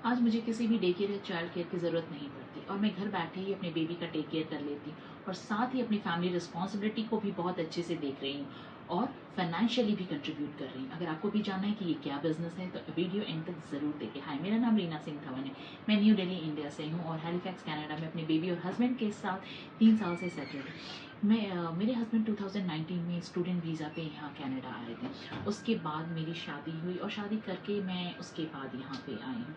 आज मुझे किसी भी डे केयर या चाइल्ड केयर की ज़रूरत नहीं पड़ती और मैं घर बैठे ही अपने बेबी का टेक केयर कर लेती हूँ और साथ ही अपनी फैमिली रिस्पॉन्सिबिलिटी को भी बहुत अच्छे से देख रही हूँ और फाइनेंशियली भी कंट्रीब्यूट कर रही हूँ। अगर आपको भी जानना है कि ये क्या बिजनेस है तो वीडियो एंड तक ज़रूर देखिए। हाय, मेरा नाम रीना सिंह धवन है। मैं न्यू दिल्ली इंडिया से हूँ और हैलिफैक्स कनाडा में अपने बेबी और हस्बैंड के साथ 3 साल से सेटल्ड हूँ। मेरे हस्बैंड 2019 में स्टूडेंट वीज़ा पे यहाँ कनाडा आए थे। उसके बाद मेरी शादी हुई और शादी करके मैं उसके बाद यहाँ पे आई हूँ।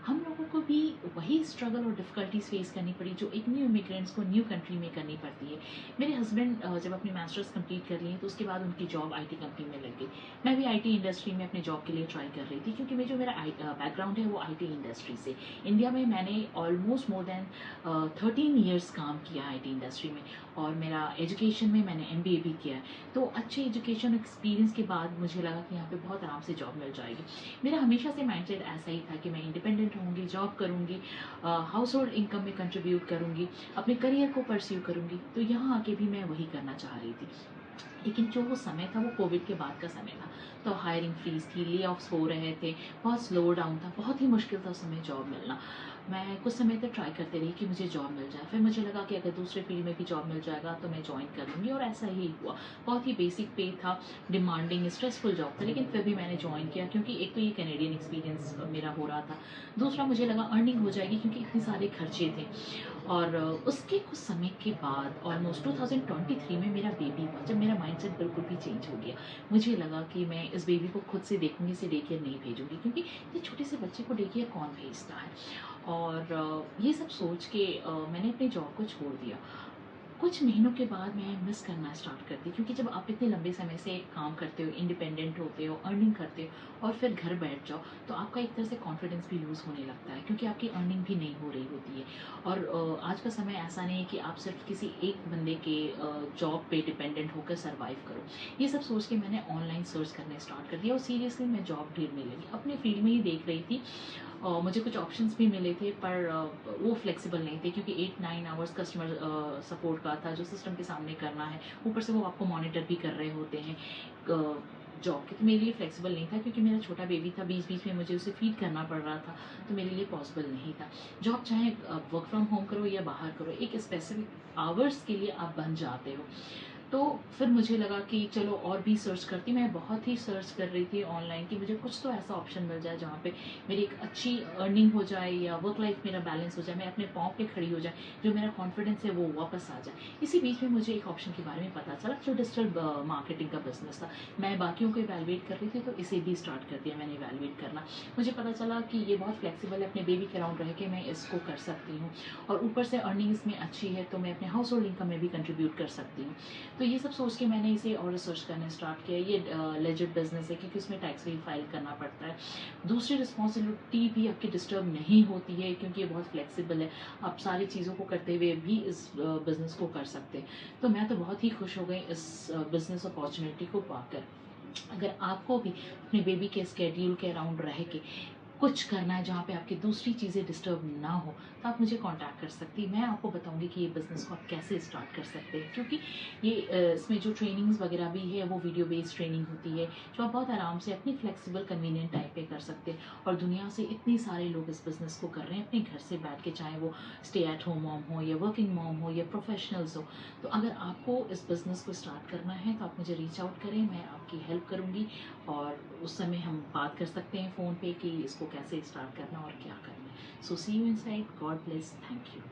हम लोगों को भी वही स्ट्रगल और डिफ़िकल्टीज फेस करनी पड़ी जो एक न्यू इमिग्रेंट्स को न्यू कंट्री में करनी पड़ती है। मेरे हस्बैंड जब अपनी मास्टर्स कंप्लीट कर लिए तो उसके बाद उनकी जॉब आईटी कंपनी में लग गई। मैं भी आईटी इंडस्ट्री में अपने जॉब के लिए ट्राई कर रही थी क्योंकि मेरा बैकग्राउंड है वो आईटी इंडस्ट्री से। इंडिया में मैंने ऑलमोस्ट मोर देन 13 ईयर्स काम किया आईटी इंडस्ट्री में और मेरा एजुकेशन में मैंने एमबीए भी किया है। तो अच्छे एजुकेशन एक्सपीरियंस के बाद मुझे लगा कि यहाँ पे बहुत आराम से जॉब मिल जाएगी। मेरा हमेशा से माइंडसेट ऐसा ही था कि मैं इंडिपेंडेंट रहूँगी, जॉब करूँगी, हाउस होल्ड इनकम में कंट्रीब्यूट करूँगी, अपने करियर को परस्यू करूँगी। तो यहाँ आके भी मैं वही करना चाह रही थी। लेकिन जो वो समय था वो कोविड के बाद का समय था। तो हायरिंग फ्रीज थी, ले ऑफ्स हो रहे थे, बहुत स्लो डाउन था, बहुत ही मुश्किल था उस समय जॉब मिलना। मैं कुछ समय तक ट्राई करते रही कि मुझे जॉब मिल जाए। फिर मुझे लगा कि अगर दूसरे फील्ड में भी जॉब मिल जाएगा तो मैं ज्वाइन कर लूँगी और ऐसा ही हुआ। बहुत ही बेसिक पे था, डिमांडिंग स्ट्रेसफुल जॉब था, लेकिन फिर भी मैंने ज्वाइन किया क्योंकि एक तो ये कैनेडियन एक्सपीरियंस मेरा हो रहा था, दूसरा मुझे लगा अर्निंग हो जाएगी क्योंकि इतने सारे खर्चे थे। और उसके कुछ समय के बाद ऑलमोस्ट 2023 में मेरा बेबी हुआ, जब मेरा माइंडसेट बिल्कुल भी चेंज हो गया। मुझे लगा कि मैं इस बेबी को खुद से देखूंगी, इसे डे केयर नहीं भेजूंगी क्योंकि ये छोटे से बच्चे को डे केयर कौन भेजता है। और ये सब सोच के मैंने अपनी जॉब को छोड़ दिया। कुछ महीनों के बाद मैं मिस करना स्टार्ट करती क्योंकि जब आप इतने लंबे समय से काम करते हो, इंडिपेंडेंट होते हो, अर्निंग करते हो और फिर घर बैठ जाओ तो आपका एक तरह से कॉन्फिडेंस भी लूज़ होने लगता है क्योंकि आपकी अर्निंग भी नहीं हो रही होती है। और आज का समय ऐसा नहीं है कि आप सिर्फ किसी एक बंदे के जॉब पे डिपेंडेंट होकर सर्वाइव करो। ये सब सोच के मैंने ऑनलाइन सर्च करना स्टार्ट कर दिया और सीरियसली मैं जॉब ढूंढने लगी। अपने फील्ड में ही देख रही थी। मुझे कुछ ऑप्शंस भी मिले थे पर वो फ्लेक्सिबल नहीं थे क्योंकि 8-9 आवर्स कस्टमर सपोर्ट का था जो सिस्टम के सामने करना है। ऊपर से वो आपको मॉनिटर भी कर रहे होते हैं जॉब के। तो मेरे लिए फ्लेक्सिबल नहीं था क्योंकि मेरा छोटा बेबी था, बीच बीच में मुझे उसे फीड करना पड़ रहा था, तो मेरे लिए पॉसिबल नहीं था। जॉब चाहे वर्क फ्रॉम होम करो या बाहर करो, एक स्पेसिफिक आवर्स के लिए आप बन जाते हो। तो फिर मुझे लगा कि चलो और भी सर्च करती। मैं बहुत ही सर्च कर रही थी ऑनलाइन कि मुझे कुछ तो ऐसा ऑप्शन मिल जाए जहाँ पे मेरी एक अच्छी अर्निंग हो जाए या वर्क लाइफ मेरा बैलेंस हो जाए, मैं अपने पाँव पे खड़ी हो जाए, जो मेरा कॉन्फिडेंस है वो वापस आ जाए। इसी बीच में मुझे एक ऑप्शन के बारे में पता चला जो डिजिटल मार्केटिंग का बिजनेस था। मैं बाकियों को इवैल्यूएट कर रही थी तो इसे भी स्टार्ट कर दिया मैंने इवैल्यूएट करना। मुझे पता चला कि ये बहुत फ्लेक्सिबल है, अपने बेबी के अराउंड रह के मैं इसको कर सकती हूँ और ऊपर से अर्निंग इसमें अच्छी है तो मैं अपने हाउस होल्ड इनकम में भी कंट्रीब्यूट कर सकती हूँ। तो ये सब सोच के मैंने इसे और रिसर्च करना स्टार्ट किया। ये लेजिट बिजनेस है क्योंकि उसमें टैक्स भी फाइल करना पड़ता है, दूसरी रिस्पॉन्सिबिलिटी भी आपकी डिस्टर्ब नहीं होती है क्योंकि ये बहुत फ्लेक्सिबल है। आप सारी चीज़ों को करते हुए भी इस बिज़नेस को कर सकते हैं। तो मैं तो बहुत ही खुश हो गई इस बिज़नेस अपॉर्चुनिटी को पाकर। अगर आपको भी अपने बेबी के स्केड्यूल के अराउंड रह के कुछ करना है जहाँ पे आपकी दूसरी चीज़ें डिस्टर्ब ना हो तो आप मुझे कांटेक्ट कर सकती हैं। मैं आपको बताऊंगी कि ये बिज़नेस को आप कैसे स्टार्ट कर सकते हैं क्योंकि ये इसमें जो ट्रेनिंग्स वगैरह भी है वो वीडियो बेस्ड ट्रेनिंग होती है जो आप बहुत आराम से अपनी फ्लेक्सिबल कन्वीनियंट टाइप पे कर सकते हैं। और दुनिया से इतने सारे लोग इस बिज़नेस को कर रहे हैं अपने घर से बैठ के, चाहे वो स्टे एट होम मॉम हो या वर्किंग मॉम हो या प्रोफेशनल्स हो। तो अगर आपको इस बिज़नेस को स्टार्ट करना है तो आप मुझे रीच आउट करें, मैं आपकी हेल्प करूँगी और उस समय हम बात कर सकते हैं फ़ोन पे कि इसको कैसे स्टार्ट करना और क्या करना है। So see you inside. God bless. Thank you.